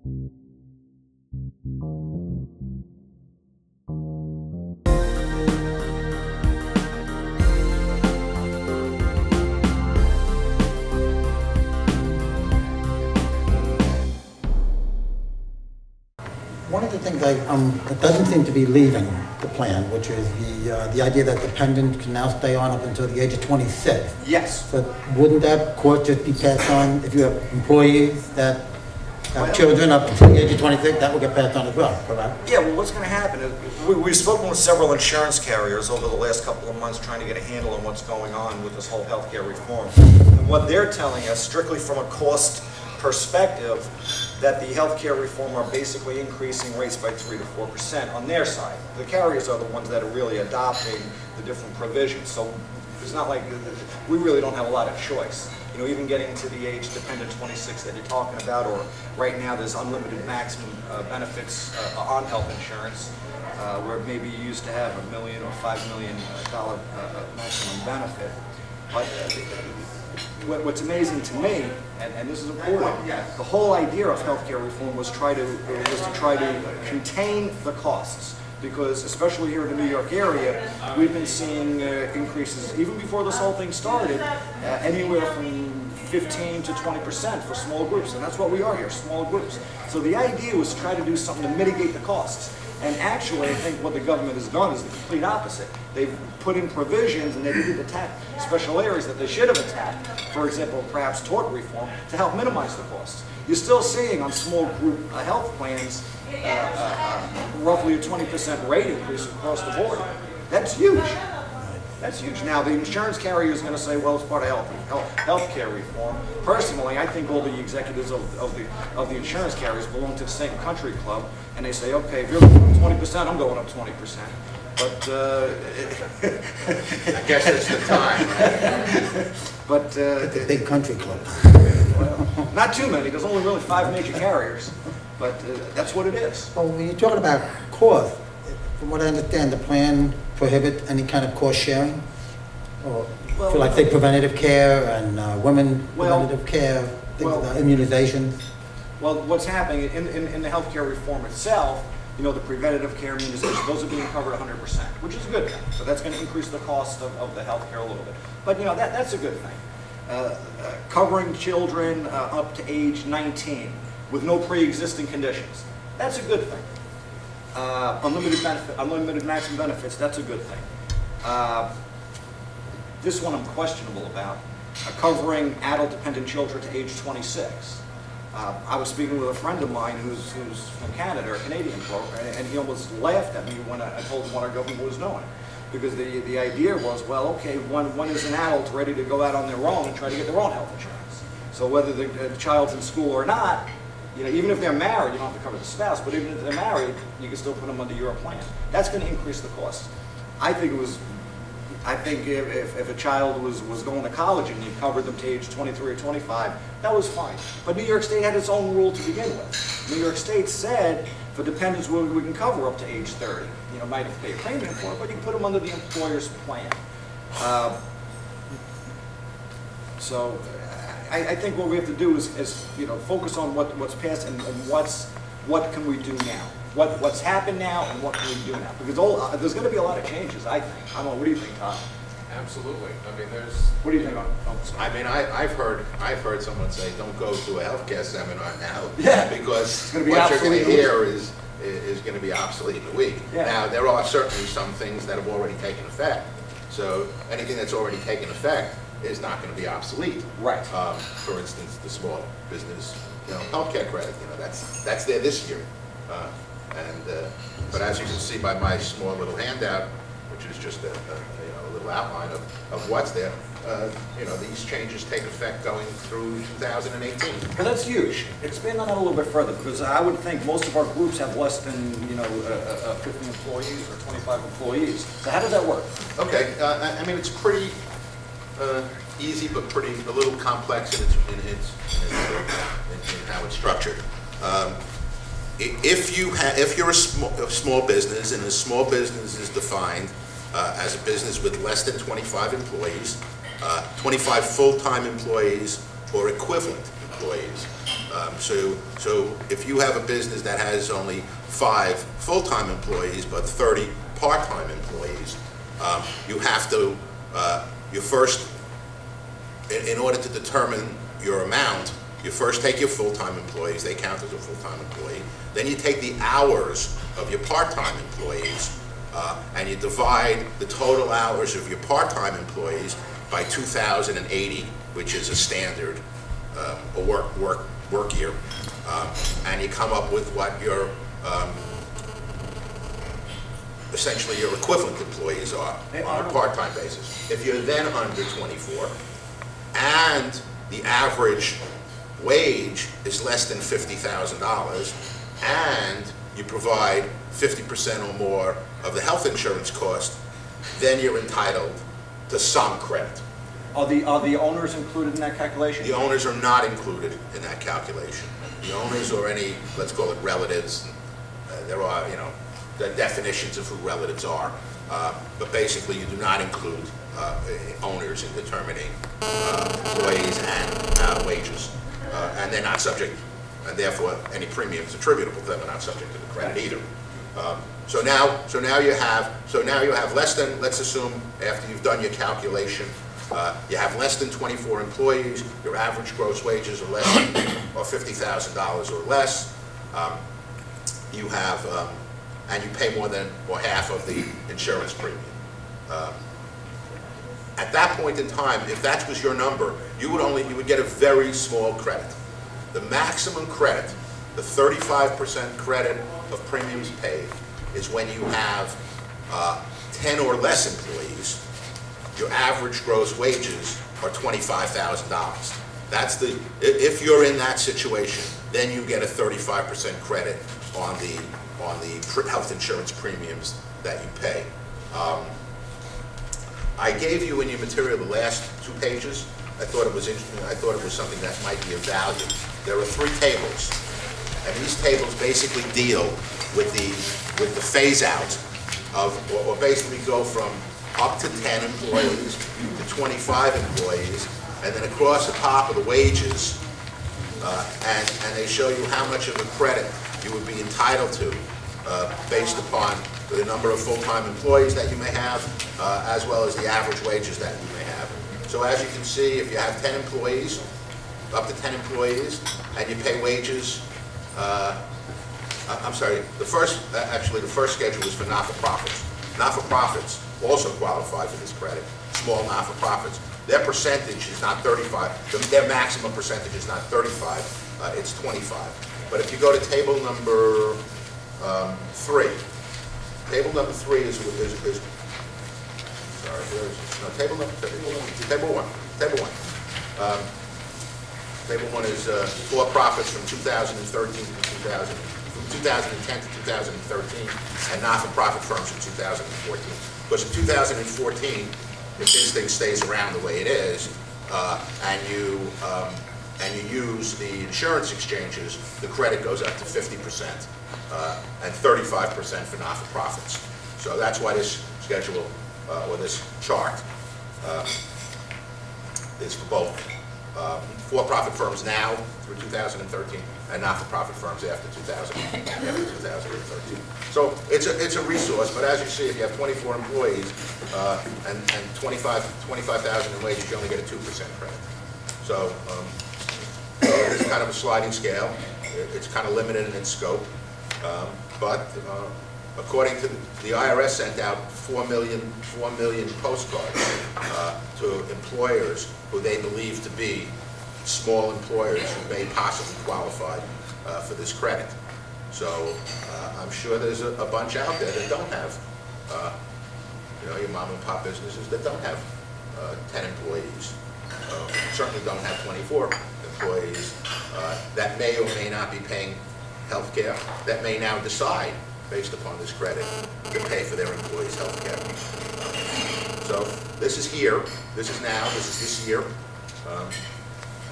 One of the things that doesn't seem to be leaving the plan, which is the idea that dependent can now stay on up until the age of 26. Yes. So wouldn't that cost just be passed on if you have employees that have children up until the age of 26? That will get passed on as well, correct? Yeah, well, what's going to happen is we've spoken with several insurance carriers over the last couple of months trying to get a handle on what's going on with this whole healthcare reform. And what they're telling us, strictly from a cost perspective, that the healthcare reform are basically increasing rates by 3 to 4% on their side. The carriers are the ones that are really adopting the different provisions. So it's not like we really don't have a lot of choice. You know, even getting to the age dependent 26 that you're talking about, or right now there's unlimited maximum benefits on health insurance, where maybe you used to have $1 million or $5 million maximum benefit. But what's amazing to me, and this is important, the whole idea of healthcare reform was to try to contain the costs. Because especially here in the New York area, we've been seeing increases, even before this whole thing started, anywhere from 15 to 20% for small groups. And that's what we are here, small groups. So the idea was to try to do something to mitigate the costs. And actually, I think what the government has done is the complete opposite. They've put in provisions and they didn't attack special areas that they should have attacked. For example, perhaps tort reform, to help minimize the costs. You're still seeing on small group health plans roughly a 20% rate increase across the board. That's huge. That's huge. Now, the insurance carrier is going to say, well, it's part of healthcare reform. Personally, I think all the executives of the insurance carriers belong to the same country club, and they say, okay, if you're going up 20%, I'm going up 20%. But I guess it's the time. But It's a big country club. Well, not too many. There's only really 5 major carriers, but that's what it is. Well, when you're talking about cost, from what I understand, the plan prohibit any kind of cost sharing? Or for, like, say, preventative care and women preventative care, things like immunizations? Well, what's happening in the healthcare reform itself, you know, the preventative care immunizations, those are being covered 100%, which is a good thing. So that's going to increase the cost of the healthcare a little bit. But, you know, that's a good thing. Covering children up to age 19 with no pre-existing conditions, that's a good thing. Unlimited maximum benefits, that's a good thing. This one I'm questionable about. Covering adult-dependent children to age 26. I was speaking with a friend of mine who's from Canada, a Canadian program, and he almost laughed at me when I told him what our government was doing. Because the idea was, well, okay, when is an adult ready to go out on their own and try to get their own health insurance? So whether the child's in school or not, you know, even if they're married, you don't have to cover the spouse, but even if they're married, you can still put them under your plan. That's going to increase the cost. I think if a child was going to college and you covered them to age 23 or 25, that was fine. But New York State had its own rule to begin with. New York State said for dependents we can cover up to age 30. You know, might have to pay a premium for it, but you can put them under the employer's plan. So I think what we have to do is you know, focus on what's passed and what can we do now. What's happened now and what can we do now? Because there's going to be a lot of changes, I think. I don't know, what do you think, Todd? Absolutely. I mean, What do you think? I mean, I've heard someone say, don't go to a healthcare seminar now. Yeah. Because what you're going to hear is going to be obsolete in a week. Yeah. Now, there are certainly some things that have already taken effect. So anything that's already taken effect is not going to be obsolete. Right. For instance, the small business, you know, healthcare credit. You know, that's there this year. But as you can see by my small little handout, which is just a little outline of what's there, you know, these changes take effect going through 2018. Well, that's huge. Expand on that a little bit further, because I would think most of our groups have less than 50 employees or 25 employees. So how does that work? Okay, I mean, it's pretty easy, but a little complex in how it's structured. If you're a small business, and a small business is defined as a business with less than 25 employees, 25 full-time employees or equivalent employees, So if you have a business that has only 5 full-time employees but 30 part-time employees, you have to, you first, in order to determine your amount, you first take your full-time employees, they count as a full-time employee, then you take the hours of your part-time employees, and you divide the total hours of your part-time employees by 2,080, which is a standard work year, and you come up with what your essentially your equivalent employees are on a part-time basis. If you're then under 24 and the average wage is less than $50,000 and you provide 50% or more of the health insurance cost, then you're entitled to some credit. Are the owners included in that calculation? The owners are not included in that calculation. The owners or any, let's call it relatives, there are, you know, the definitions of who relatives are, but basically you do not include owners in determining employees and wages, and they're not subject, and therefore any premiums attributable to them are not subject to the credit either. So now you have less than, let's assume after you've done your calculation, you have less than 24 employees, your average gross wages are less than or $50,000 or less. You have, and you pay more than or half of the insurance premium. At that point in time, if that was your number, you would get a very small credit. The maximum credit, the 35% credit of premiums paid, is when you have 10 or less employees. Your average gross wages are $25,000. That's the, if you're in that situation, then you get a 35% credit on the health insurance premiums that you pay. I gave you in your material the last 2 pages. I thought it was interesting. I thought it was something that might be of value. There are 3 tables, and these tables basically deal with the phase out of, or basically go from up to 10 employees to 25 employees, and then across the top of the wages, and they show you how much of a credit you would be entitled to based upon the number of full-time employees that you may have, as well as the average wages that you may have. So as you can see, if you have 10 employees, up to 10 employees, and you pay wages, I'm sorry, the first schedule is for not-for-profits. Not-for-profits also qualify for this credit, small not-for-profits. Their percentage is not 35, their maximum percentage is not 35, it's 25. But if you go to table number 3, table number 3 is sorry, table 1. Table 1 is for-profits from 2013 to 2010 to 2013, and not-for-profit firms from 2014. Because in 2014, if this thing stays around the way it is, and you use the insurance exchanges, the credit goes up to 50%, and 35% for not-for-profits. So that's why this schedule, or this chart, is for both for-profit firms now through 2013 and not-for-profit firms after 2013. So it's a resource, but as you see, if you have 24 employees and 25,000 in wages, you only get a 2% credit. So it's kind of a sliding scale. It's kind of limited in its scope, but according to the IRS, sent out 4 million postcards to employers who they believe to be small employers who may possibly qualify for this credit. So I'm sure there's a bunch out there that don't have, your mom and pop businesses that don't have 10 employees. Certainly don't have 24 employees that may or may not be paying health care, that may now decide, based upon this credit, to pay for their employees' health care. So this is here, this is now, this is this year,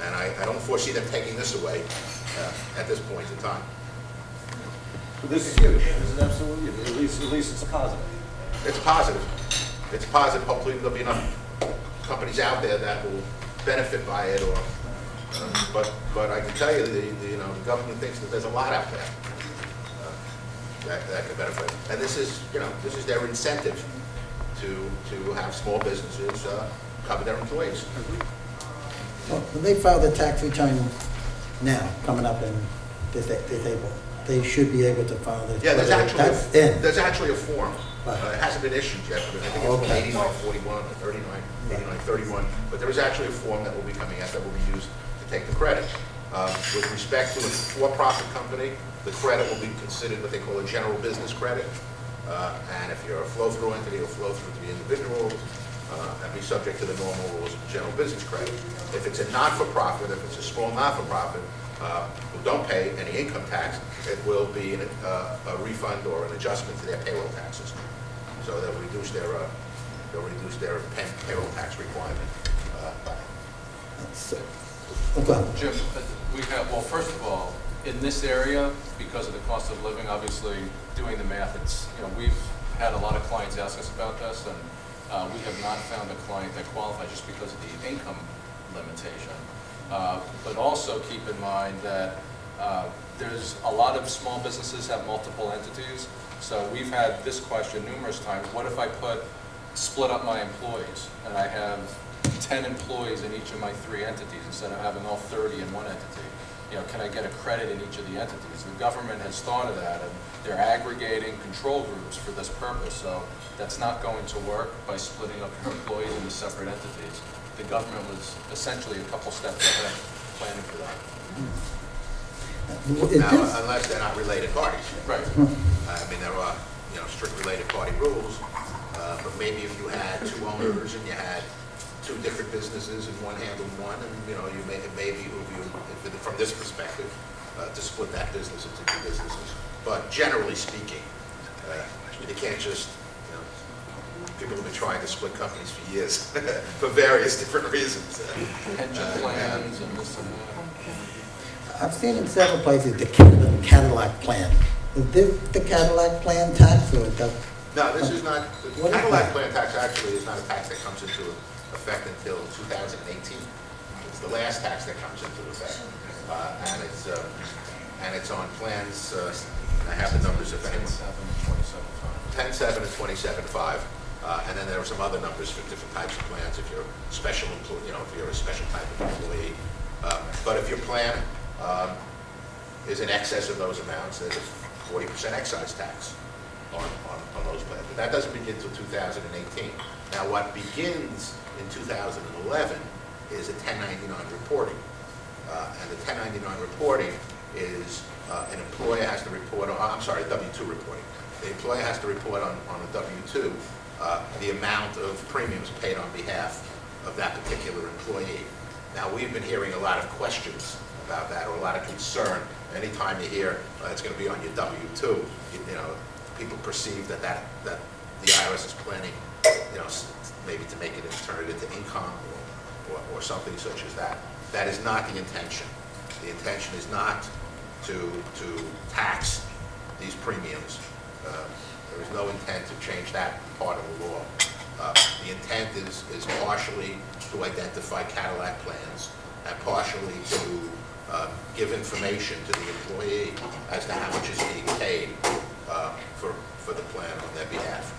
and I don't foresee them taking this away at this point in time. So this is huge. This is absolutely huge. At least it's positive. It's positive. It's positive. Hopefully there'll be enough companies out there that will benefit by it, or But I can tell you, the government thinks that there's a lot out there that could benefit. And this is their incentive to have small businesses cover their employees. Well, when they file their tax return now, coming up in this April, they should be able to file their. Yeah, there's actually a form. Right. It hasn't been issued yet, but I think it's 8941 or 8931. But there is actually a form that will be coming out that will be used to take the credit. With respect to a for-profit company, the credit will be considered what they call a general business credit. And if you're a flow-through entity, it'll flow through to the individuals and be subject to the normal rules of general business credit. If it's a not-for-profit, if it's a small not-for-profit who don't pay any income tax, it will be a refund or an adjustment to their payroll taxes. So they'll reduce their payroll tax requirement. Jim, well, first of all, in this area, because of the cost of living, obviously, doing the math, it's, we've had a lot of clients ask us about this, and we have not found a client that qualifies just because of the income limitation. But also keep in mind that there's a lot of small businesses have multiple entities. So we've had this question numerous times. What if I split up my employees and I have 10 employees in each of my 3 entities instead of having all 30 in one entity? Can I get a credit in each of the entities? The government has thought of that, and they're aggregating control groups for this purpose. So that's not going to work by splitting up your employees into separate entities. The government was essentially a couple steps ahead planning for that. Now, unless they're not related parties. Right. I mean, there are strict related party rules, but maybe if you had 2 owners and you had 2 different businesses and one handled one, and it may behoove you from this perspective to split that business into 2 businesses. But generally speaking, you can't just people have been trying to split companies for years for various different reasons. Pension plans and this and that. I've seen in several places the Cadillac plan. Is this the Cadillac plan tax, or does? No, this is not. The Cadillac plan tax actually is not a tax that comes into effect until 2018. It's the last tax that comes into effect, and it's on plans. I have the numbers if anyone. 10.7 and 27.5. And then there are some other numbers for different types of plans. If you're a special employee, if you're a special type of employee. But if your plan is in excess of those amounts, there's a 40% excise tax on those plans. But that doesn't begin until 2018. Now, what begins in 2011 is a 1099 reporting. And the 1099 reporting is an employer has to report on, W-2 reporting. The employer has to report on a W-2 the amount of premiums paid on behalf of that particular employee. Now, we've been hearing a lot of questions about that, or a lot of concern. Anytime you hear it's going to be on your W-2, people perceive that the IRS is planning, maybe to make it and turn it into income or something such as that. That is not the intention. The intention is not to tax these premiums. There is no intent to change that part of the law. The intent is partially to identify Cadillac plans and partially to give information to the employee as to how much is being paid for the plan on their behalf.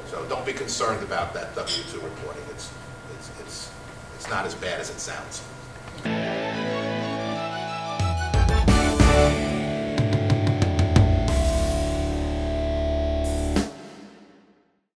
So don't be concerned about that W-2 reporting. It's not as bad as it sounds.